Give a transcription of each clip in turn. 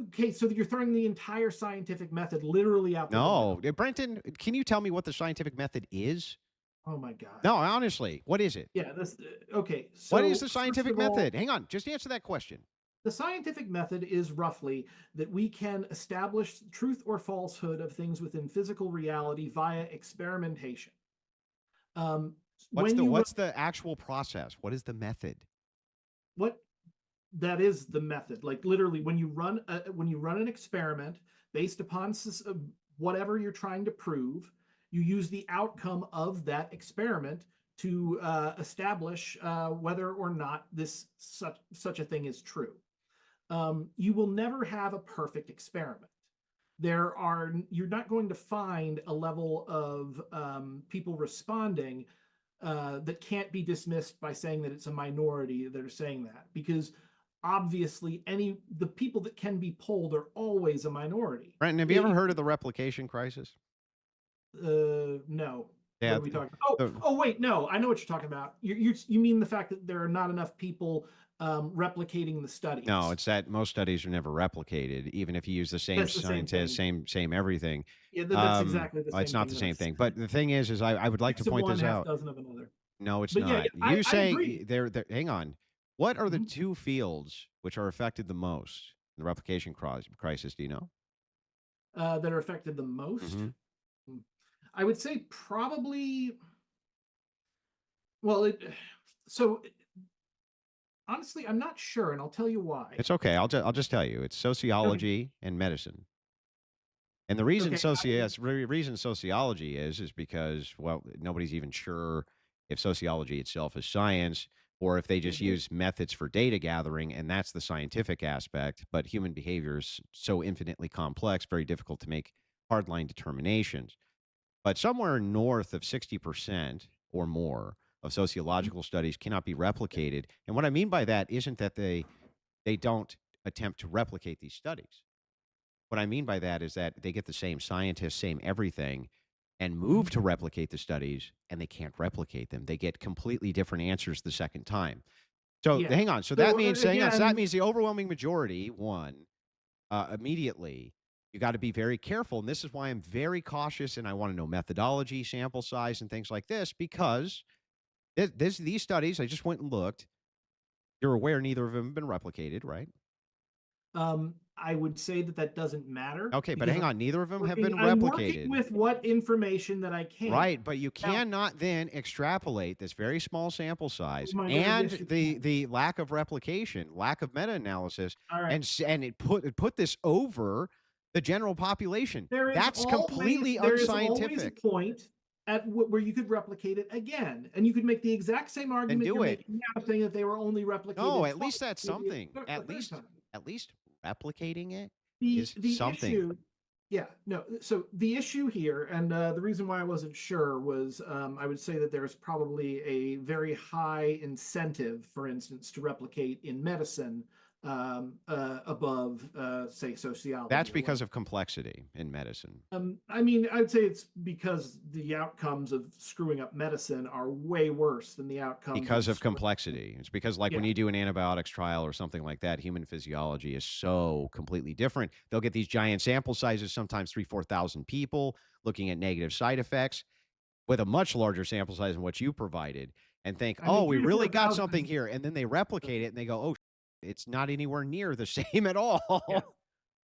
Okay, so you're throwing the entire scientific method literally out the No, window. Brenton, can you tell me what the scientific method is? Oh my God. No, honestly, what is it? Yeah, this okay. What is So the first scientific of all, method? Hang on, just answer that question. the scientific method is roughly that we can establish truth or falsehood of things within physical reality via experimentation. Um, when you run What's the actual process? What is the method? what that is the method, like literally when you run an experiment based upon whatever you're trying to prove, you use the outcome of that experiment to establish whether or not this such a thing is true. You will never have a perfect experiment. You're not going to find a level of people responding that can't be dismissed by saying that it's a minority that are saying that, because obviously the people that can be polled are always a minority. Brenton, have you ever heard of the replication crisis? No. What Yeah. are we talking about? Oh, wait, no, I know what you're talking about. You mean the fact that there are not enough people replicating the studies? No, it's that most studies are never replicated, even if you use the same That's the same scientist, thing. same everything. Yeah, that's exactly the Well, it's same not thing the that I same thing. said. But the thing is I would like to Six of point one, this half out. dozen of another. No, it's But yeah, not. I, You I saying agree. there hang on. What are the Mhm. two fields which are affected the most in the replication crisis? Do you know? That are affected the most. Hmm. Hmm. I would say probably. Well, so honestly, I'm not sure, and I'll tell you why. It's okay. I'll just tell you. It's Okay. sociology and medicine. And the Okay. reason sociology is because, well, nobody's even sure if sociology itself is science or if they just Mhm. use methods for data gathering, and that's the scientific aspect. But human behavior is so infinitely complex, very difficult to make hardline determinations. But somewhere north of 60% or more of Mhm. sociological studies cannot be Yeah. replicated. And what I mean by that isn't that they don't attempt to replicate these studies. What I mean by that is that they get the same scientists, same everything, and Mhm. move to replicate the studies, and they can't replicate them. They get completely different answers the second time. So Yeah. hang on. So that So means, hang on. So that again, means the overwhelming majority won immediately. You got to be very careful, and this is why I'm very cautious, and I want to know methodology, sample size, and things like this, because these studies, I just went and looked. You're aware neither of them have been replicated, right? I would say that that doesn't matter Okay, but because hang on. Neither of them have been I'm working replicated. with what information that I can. Right, but you Now, cannot then extrapolate this very small sample oh size my God, and yes, you the can. lack of replication, lack of meta-analysis, All right. and it put this over the general population. That's completely There is always a unscientific. point where you could replicate it again, and you could make the exact same Then argument do you're it. making now, saying that they were only No, replicated at twice, least that's maybe something. a third time. At least replicating it the is the something. issue Yeah, no, so the issue here, and the reason why I wasn't sure was, I would say that there's probably a very high incentive, for instance, to replicate in medicine, above, say, That's sociology or because whatever. of complexity in medicine. I mean, I'd say it's because the outcomes of screwing up medicine are way worse than the outcomes Because of of screwing. complexity. It's because, like, when Yeah. you do an antibiotics trial or something like that, human physiology is so completely different. They'll get these giant sample sizes, sometimes 3, 4,000 people looking at negative side effects with a much larger sample size than what you provided and think, I "Oh, mean, we 3 to really got 4,000 something is here." And then they replicate it and they go, "Oh, it's not anywhere near the same at yeah. all."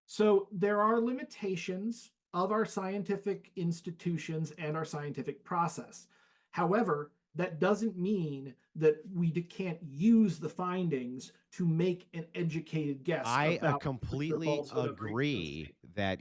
So there are limitations of our scientific institutions and our scientific process. However, that doesn't mean that we can't use the findings to make an educated guess I about the completely falsehood of the agree study. that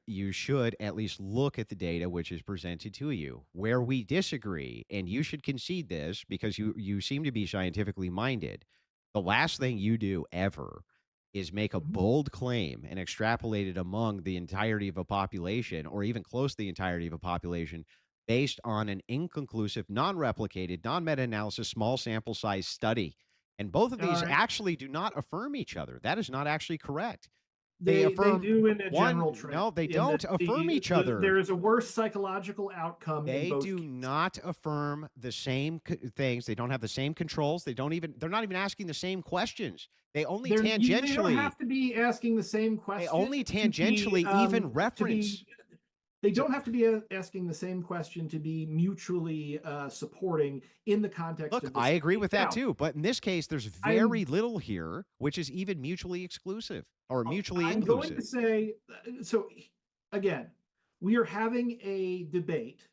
you should at least look at the data which is presented to you. Where we disagree, and you should concede this because you seem to be scientifically minded. The last thing you do ever is make a Mhm. bold claim and extrapolate it among the entirety of a population or even close to the entirety of a population based on an inconclusive, non-replicated, non-meta-analysis, small sample size study. And both of All these right. actually do not affirm each other. That is not actually correct. They affirm do in a general one. trend. No, they In that don't affirm each other. there is a worse psychological outcome in They both do cases. not affirm the same things. They don't have the same controls. They're not even asking the same questions. They only They don't tangentially have to be asking the same they question only to be tangentially even to be. reference. They So don't have to be asking the same question to be mutually supporting in the context look, of I this agree debate. with that Now, too, but in this case, there's very little here, which is even mutually exclusive or mutually I'm going to inclusive. say so. Again, we are having a debate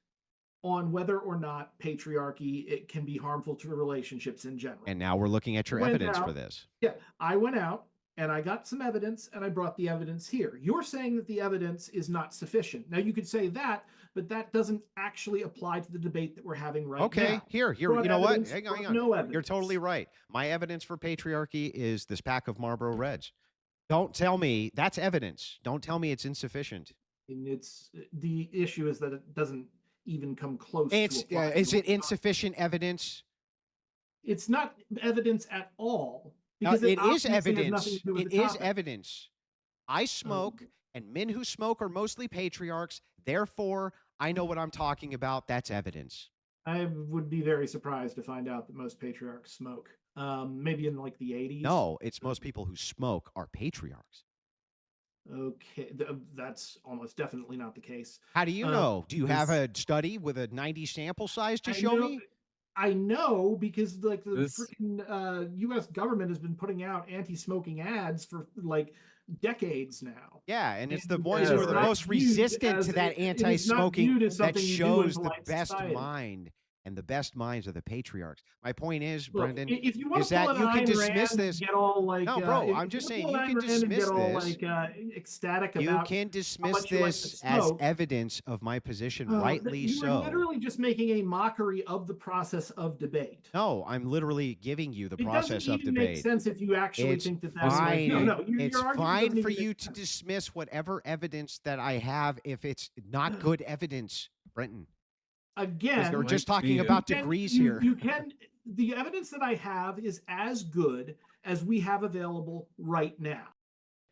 on whether or not patriarchy it can be harmful to relationships in general. And now we're looking at your Went evidence for out, this. yeah, I went out and I got some evidence and I brought the evidence here. You're saying that the evidence is not sufficient. Now you could say that, but that doesn't actually apply to the debate that we're having right Okay, now. here, Brought you know what? evidence, Hang on, hang brought on. no You're evidence. totally right. My evidence for patriarchy is this pack of Marlboro Reds. Don't tell me that's evidence. Don't tell me it's insufficient. And it's the issue is that it doesn't even come close to It's applying. is it insufficient evidence? It's not evidence at all because it It is obviously has nothing evidence. to do with It the is topic. evidence. I smoke, and men who smoke are mostly patriarchs. Therefore, I know what I'm talking about. That's evidence. I would be very surprised to find out that most patriarchs smoke. Maybe in like the 80s. No, it's most people who smoke are patriarchs. Okay, that's almost definitely not the case. How do you know? Do you have a study with a 90 sample size to show me? I know because like the This freaking U.S. government has been putting out anti-smoking ads for like decades now. Yeah, and it's the And ones Yeah, who are the right. most resistant to that it is not anti-smoking viewed as that something you do in shows the polite best society. mind, and the best minds are the patriarchs. My point is, Look, Brendan, if you want is to pull that an you can Ayn dismiss Rand this. and get all like, No, bro, if I'm you just want to saying pull an you Ayn can Rand and get dismiss all this. like ecstatic You about can how dismiss much you like to this as smoke, evidence of my position, that rightly you are so. literally just making a mockery of the process of debate. No, I'm literally giving you the It doesn't process of even make debate. sense if you actually It's think that This that's might fine. no, be no. It's Your argument fine doesn't for even you make to sense. dismiss whatever evidence that I have if it's not good evidence, Brenton. Again, We're just might talking be about degrees here. you can. The evidence that I have is as good as we have available right now.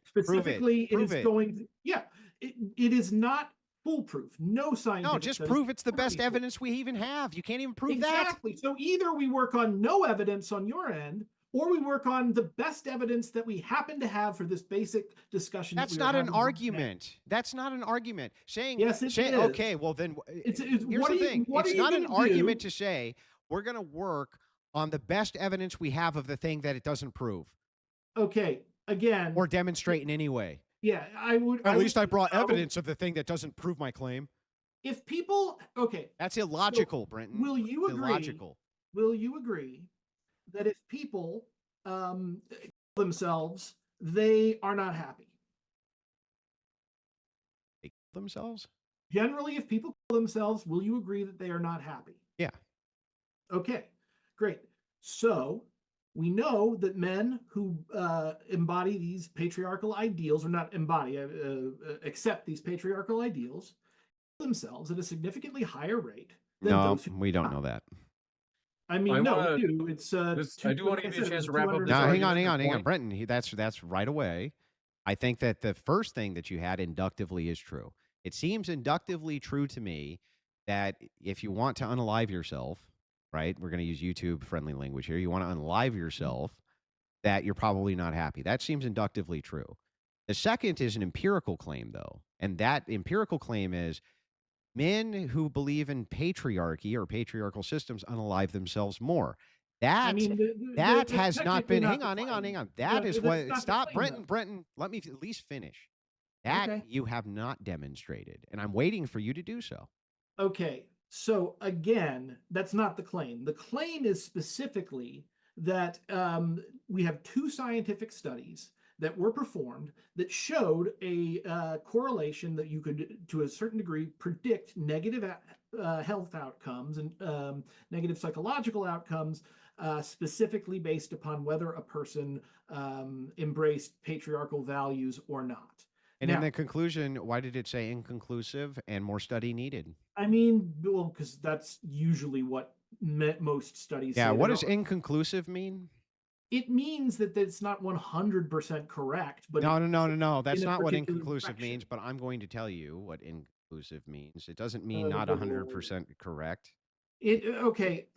Specifically, it Prove is it. going to, yeah, it is not foolproof. No scientific No, just study prove it's the ever best be foolproof. evidence we even have. You can't even prove that. Exactly. So either we work on no evidence on your end, or we work on the best evidence that we happen to have for this basic discussion. That's that we are not an having today. argument. That's not an argument. Yes, it is. Okay, well then It's here's what the are you thing. what are It's you not an gonna argument do? to say we're going to work on the best evidence we have of the thing that it doesn't prove Okay, again, or demonstrate in any way. yeah, I would. At least I brought would- evidence of the thing that doesn't prove my claim. If people, okay, That's illogical, Brenton. will you It's agree? illogical. Will you agree that if people themselves, they are not happy? They kill themselves? Generally, if people kill themselves, will you agree that they are not happy? Yeah. Okay, great. So we know that men who embody these patriarchal ideals, or not embody, accept these patriarchal ideals, kill themselves at a significantly higher rate than No, those who we don't know that. I mean, I no, wanna- we do. It's I do want to like give you a said, it chance was to wrap up 200 this No, hang argument. on. Point. Brenton, that's right away. I think that the first thing that you had inductively is true. It seems inductively true to me that if you want to unalive yourself, right? We're going to use YouTube friendly language here. You want to unalive yourself, that you're probably not happy. That seems inductively true. The second is an empirical claim, though. And that empirical claim is men who believe in patriarchy or patriarchal systems unalive themselves more. I That mean, that has not technically been. not Hang the on. claim. That is That's what. not the Stop, claim, Brenton. though. Brenton, let me at least finish. That Okay. you have not demonstrated, and I'm waiting for you to do so. Okay, so again, that's not the claim. The claim is specifically that we have two scientific studies that were performed that showed a correlation that you could, to a certain degree, predict negative health outcomes and negative psychological outcomes, specifically based upon whether a person embraced patriarchal values or not. And in Now, the conclusion, why did it say inconclusive and more study needed? I mean, well, because that's usually what most studies Yeah, say. what They does don't- inconclusive mean? It means that it's not 100% correct, but it No. That's in a not what particular inconclusive direction. means, but I'm going to tell you what inconclusive means. It doesn't mean Oh, not good Lord. 100% correct. Okay.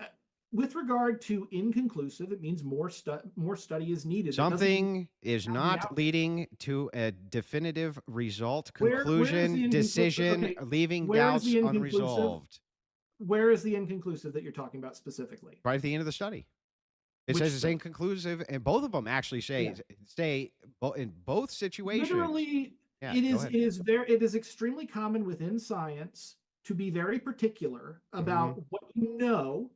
With regard to inconclusive, it means more study is needed. That doesn't mean Something is have the not outcome. leading to a definitive result, Where is conclusion, the inconclusive? decision, Okay, leaving where is doubts the inconclusive? unresolved. Where is the inconclusive that you're talking about specifically? Right at the end of the study. It Which says it's study? inconclusive, and both of them actually Yeah. say in both situations. Literally, Yeah, go ahead. it is extremely common within science to be very particular Mhm. about what you know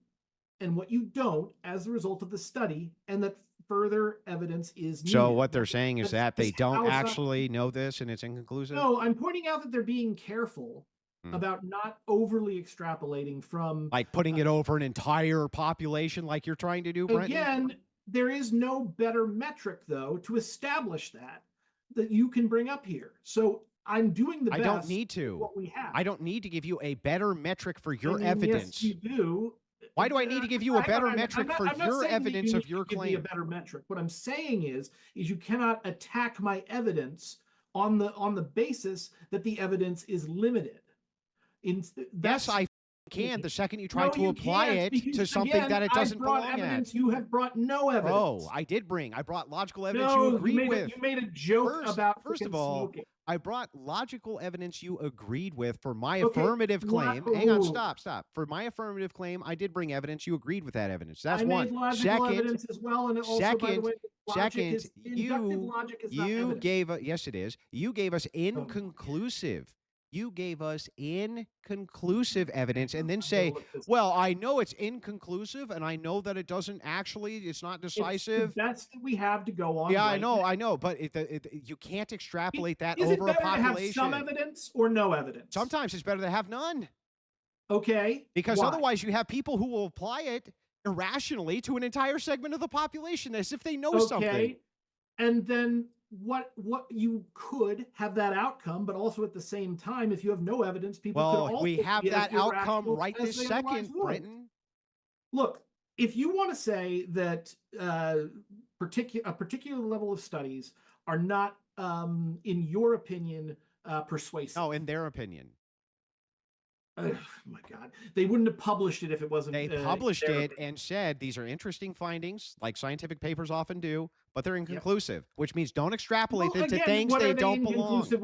and what you don't as a result of the study, and that further evidence is So needed. what they're saying is That's that they just don't how science. actually know this and it's inconclusive? No, I'm pointing out that they're being careful Hmm. about not overly extrapolating from. Like putting it over an entire population like you're trying to do, Brenton? Again, there is no better metric, though, to establish that you can bring up here. So I'm doing the I don't best need with to. what we have. I don't need to give you a better metric for I your mean, yes, you evidence. do. Why do I need to give you a Hang better on. metric for I'm not your saying that you evidence need of to your give me a claim? better metric. What I'm saying is you cannot attack my evidence on the basis that the evidence is limited. In Yes, that's I can the second you try No, to you apply can't, it because to something again, that it I've doesn't brought belong at. evidence. You have brought no Bro, evidence. I brought logical evidence you No, agreed you with. made a joke about First freaking of all, smoking. I brought logical evidence you agreed with for my Okay, affirmative what? claim. Hang on, stop. For my affirmative claim, I did bring evidence. You agreed with that evidence. That's I one. made logical Second, evidence as well, and also, by the second, way, logic second, is inductive logic is not you evidence. gave yes, it is. You gave us Oh, inconclusive. You gave us inconclusive evidence and then I'm gonna say, look this. well, I know it's inconclusive and I know that it doesn't actually, it's not It's the decisive. best that we have to go on Yeah, right now. I know, but you can't extrapolate that Is it over a better to have some population. evidence or no evidence? Sometimes it's better to have none Okay, because why? otherwise you have people who will apply it irrationally to an entire segment of the population as if they know something. Okay, and then what you could have that outcome, but also at the same time, if you have no evidence, people could Well, we also have be as that outcome irrational right as this they otherwise second, would. Brenton. Look, if you want to say that a particular level of studies are not, in your opinion, persuasive. No, in their opinion. Oh my God, they wouldn't have published it if it wasn't. They In published their it opinion. and said these are interesting findings, like scientific papers often do, but they're Yep. inconclusive, which means don't extrapolate Well, them to again, things what they are they don't belong. inconclusive